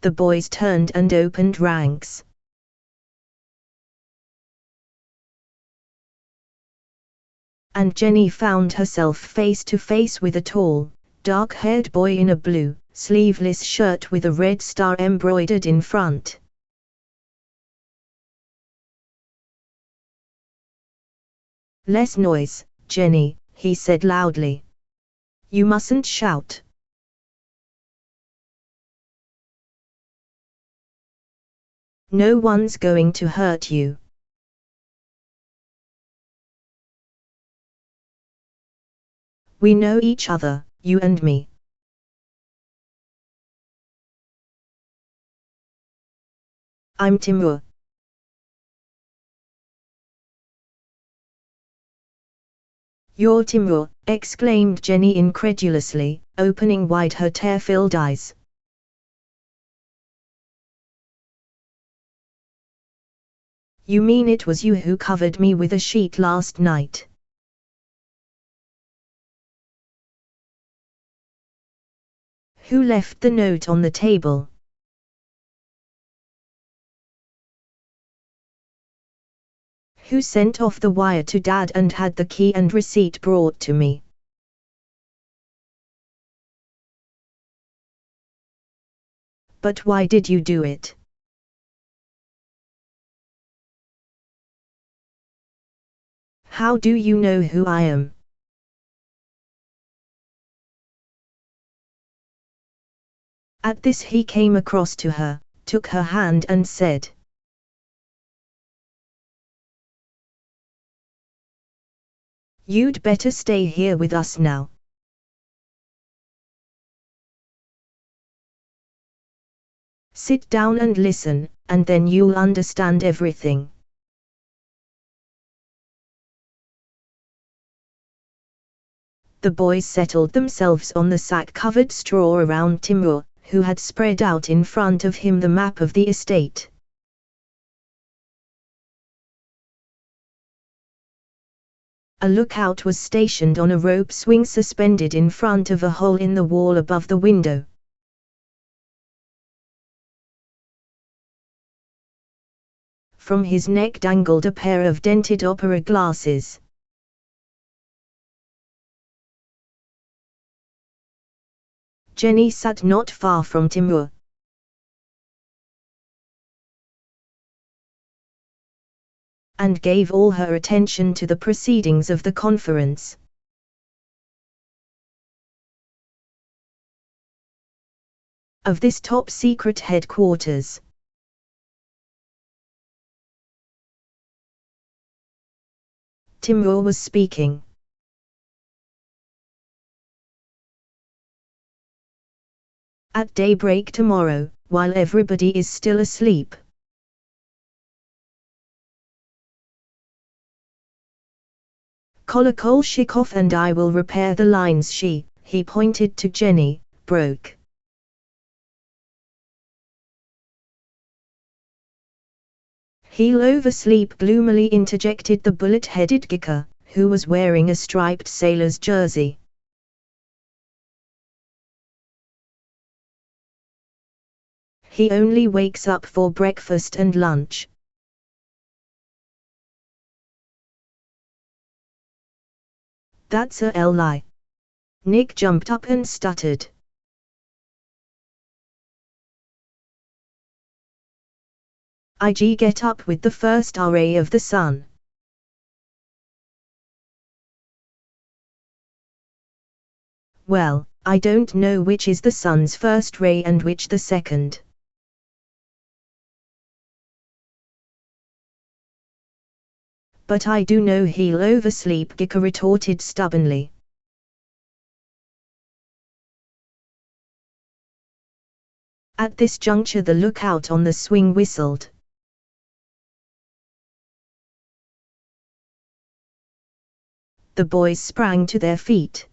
The boys turned and opened ranks. And Jenny found herself face to face with a tall, dark-haired boy in a blue, sleeveless shirt with a red star embroidered in front. "Less noise, Jenny," he said loudly. "You mustn't shout." "No one's going to hurt you." "We know each other, you and me." "I'm Timur." "You're Timur," exclaimed Jenny incredulously, opening wide her tear-filled eyes. "You mean it was you who covered me with a sheet last night?" "Who left the note on the table?" "Who sent off the wire to Dad and had the key and receipt brought to me?" "But why did you do it?" "How do you know who I am?" At this he came across to her, took her hand and said, "You'd better stay here with us now. Sit down and listen, and then you'll understand everything." The boys settled themselves on the sack-covered straw around Timur, who had spread out in front of him the map of the estate. A lookout was stationed on a rope swing suspended in front of a hole in the wall above the window. From his neck dangled a pair of dented opera glasses. Jenny sat not far from Timur. And gave all her attention to the proceedings of the conference. Of this top-secret headquarters. Timur was speaking. "At daybreak tomorrow, while everybody is still asleep. Kolokol and I will repair the lines he pointed to Jenny, broke." "He'll oversleep," gloomily interjected the bullet-headed Gika, who was wearing a striped sailor's jersey. "He only wakes up for breakfast and lunch." "That's a lie." Nick jumped up and stuttered. "IG get up with the first ray of the sun." "Well, I don't know which is the sun's first ray and which the second." "But I do know he'll oversleep," Gika retorted stubbornly. At this juncture the lookout on the swing whistled. The boys sprang to their feet.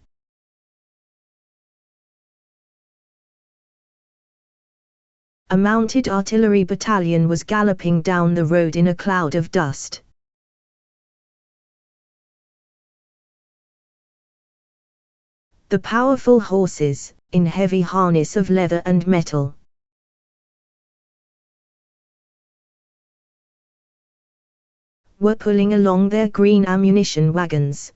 A mounted artillery battalion was galloping down the road in a cloud of dust. The powerful horses, in heavy harness of leather and metal, were pulling along their green ammunition wagons.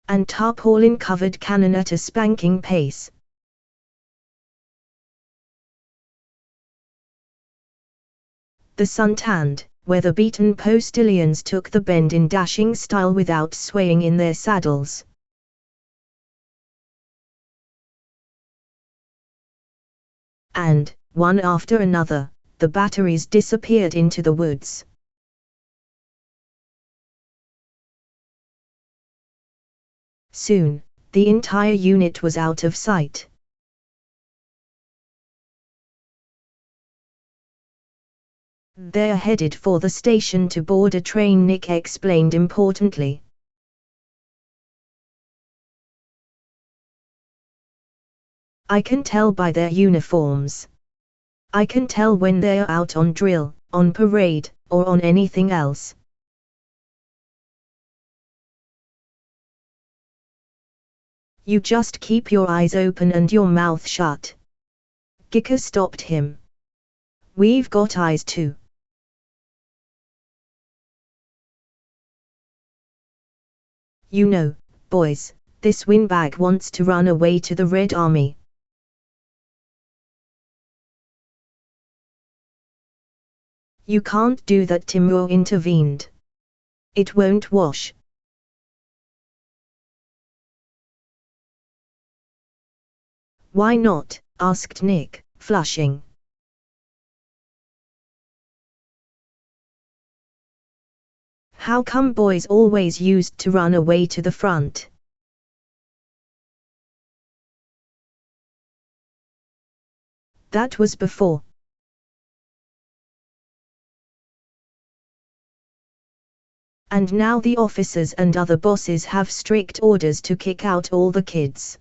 And tarpaulin-covered cannon at a spanking pace. The sun-tanned, weather-beaten postilions took the bend in dashing style without swaying in their saddles. And, one after another, the batteries disappeared into the woods. Soon, the entire unit was out of sight. "They're headed for the station to board a train," Nick explained importantly. "I can tell by their uniforms. I can tell when they're out on drill, on parade, or on anything else." "You just keep your eyes open and your mouth shut." Gicker stopped him. "We've got eyes too." "You know, boys, this windbag wants to run away to the Red Army." "You can't do that," Timur intervened. "It won't wash." "Why not?" asked Nick, flushing. "How come boys always used to run away to the front?" "That was before." "And now the officers and other bosses have strict orders to kick out all the kids."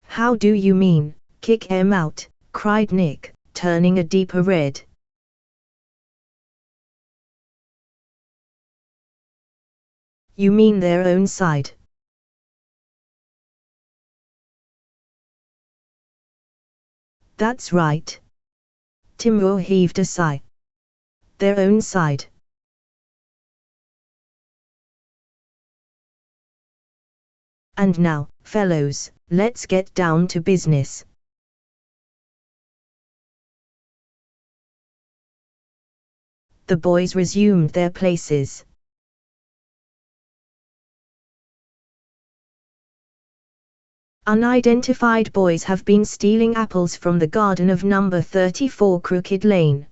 "How do you mean, kick 'em out?" cried Nick, turning a deeper red. "You mean their own side?" "That's right." Timur heaved a sigh. "Their own side." "And now, fellows, let's get down to business." The boys resumed their places. "Unidentified boys have been stealing apples from the garden of number 34 Crooked Lane."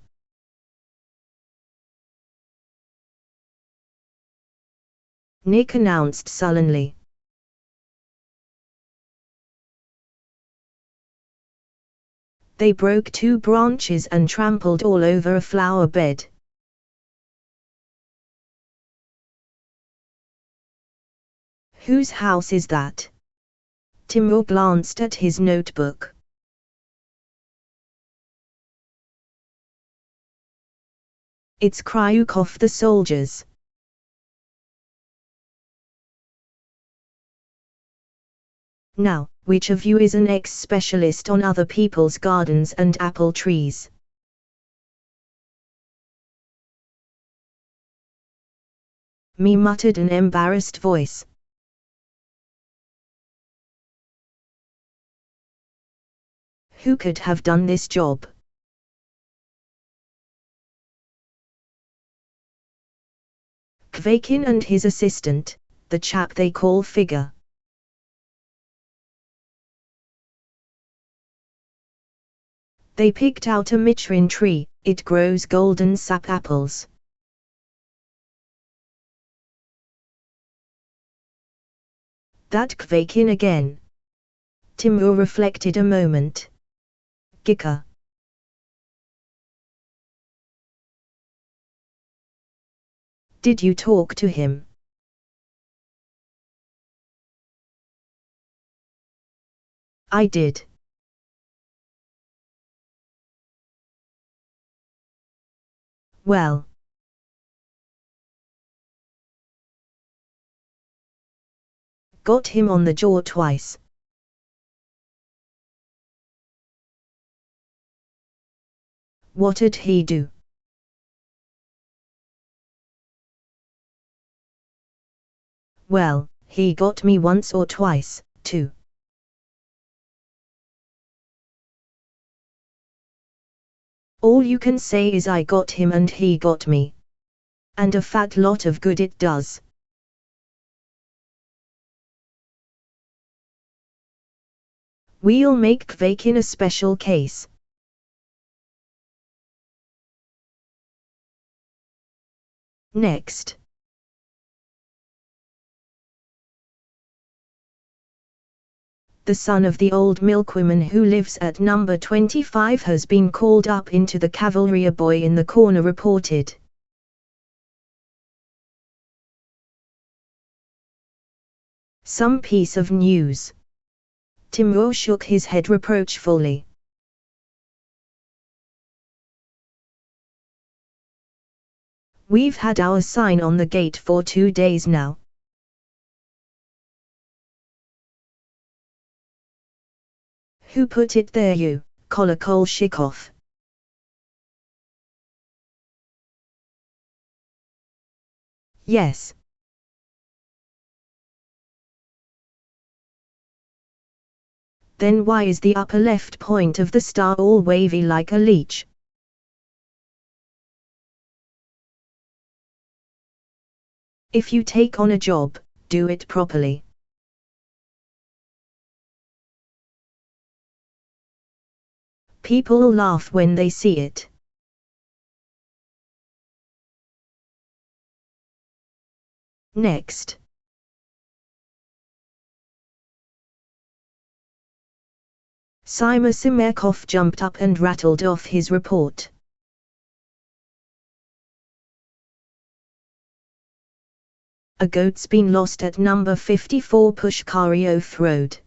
Nick announced sullenly. "They broke 2 branches and trampled all over a flower bed." "Whose house is that?" Timur glanced at his notebook. "It's Kryukov the soldier's." "Now, which of you is an ex-specialist on other people's gardens and apple trees?" "Me," muttered an embarrassed voice. "Who could have done this job?" "Kvakin and his assistant, the chap they call Figure." "They picked out a mitrin tree, it grows golden sap apples." "That Kvakin again." Timur reflected a moment. "Gicker." "Did you talk to him?" "I did." "Well." "Got him on the jaw twice." What'd he do? Well, he got me once or twice, too. All you can say is I got him and he got me. And a fat lot of good it does. We'll make Kvake in a special case. Next. The son of the old milkwoman who lives at number 25 has been called up into the cavalry. A boy in the corner reported. Some piece of news. Timur shook his head reproachfully. We've had our sign on the gate for 2 days now. Who put it there, you, Kolokolshikov? Yes. Then why is the upper left point of the star all wavy like a leech? If you take on a job, do it properly. People'll laugh when they see it. Next. Simon Simerkov jumped up and rattled off his report. A goat's been lost at number 54 Pushkaryov Road.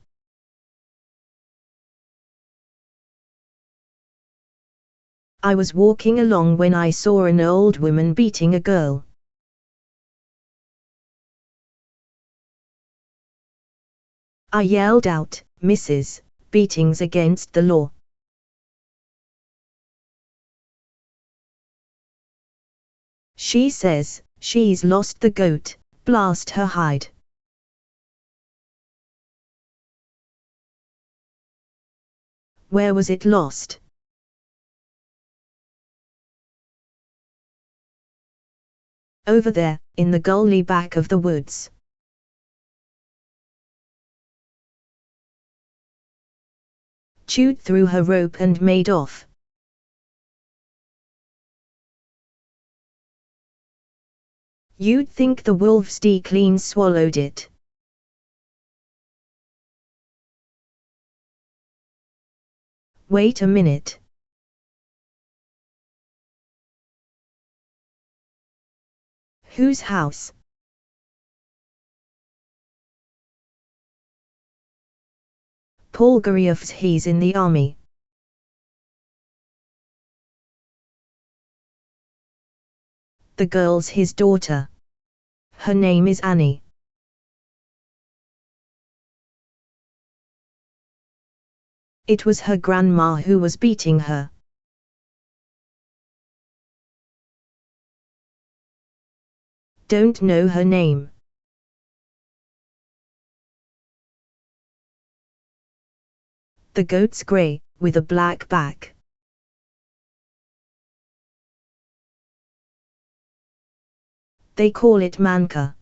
I was walking along when I saw an old woman beating a girl. I yelled out, "Mrs., beating's against the law." She says, "She's lost the goat, blast her hide." Where was it lost? Over there, in the gully back of the woods. Chewed through her rope and made off. You'd think the wolves clean swallowed it. Wait a minute. Whose house? Polgaryov's. He's in the army. The girl's his daughter. Her name is Annie. It was her grandma who was beating her. Don't know her name. The goat's grey, with a black back. They call it Manka.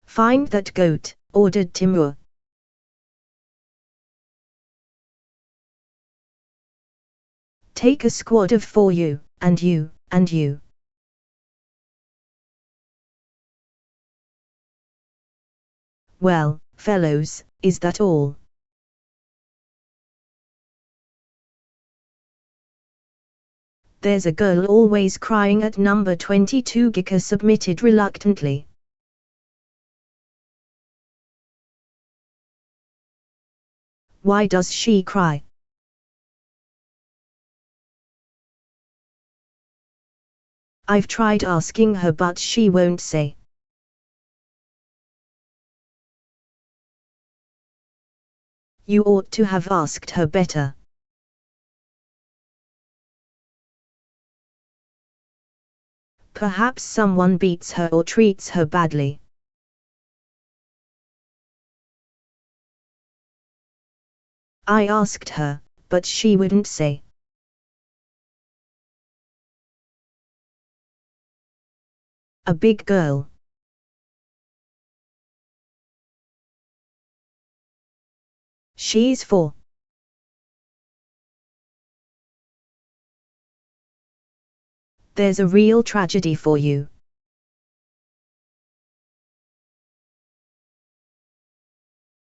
Find that goat, ordered Timur. Take a squad of 4, you, and you, and you. Well, fellows, is that all? There's a girl always crying at number 22. Gika submitted reluctantly. Why does she cry? I've tried asking her but she won't say. You ought to have asked her better. Perhaps someone beats her or treats her badly. I asked her, but she wouldn't say. A big girl. She's 4. There's a real tragedy for you.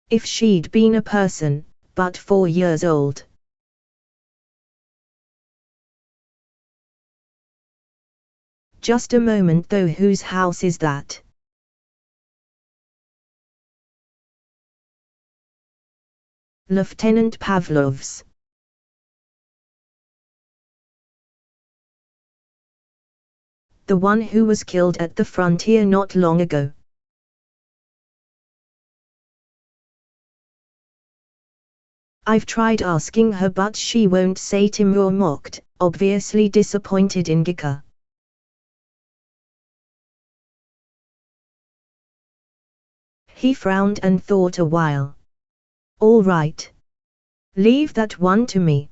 If she'd been a person, but 4 years old. Just a moment though, whose house is that? Lieutenant Pavlov's. The one who was killed at the frontier not long ago. I've tried asking her but she won't say, Timur mocked, obviously disappointed in Gika. He frowned and thought a while. All right. Leave that one to me.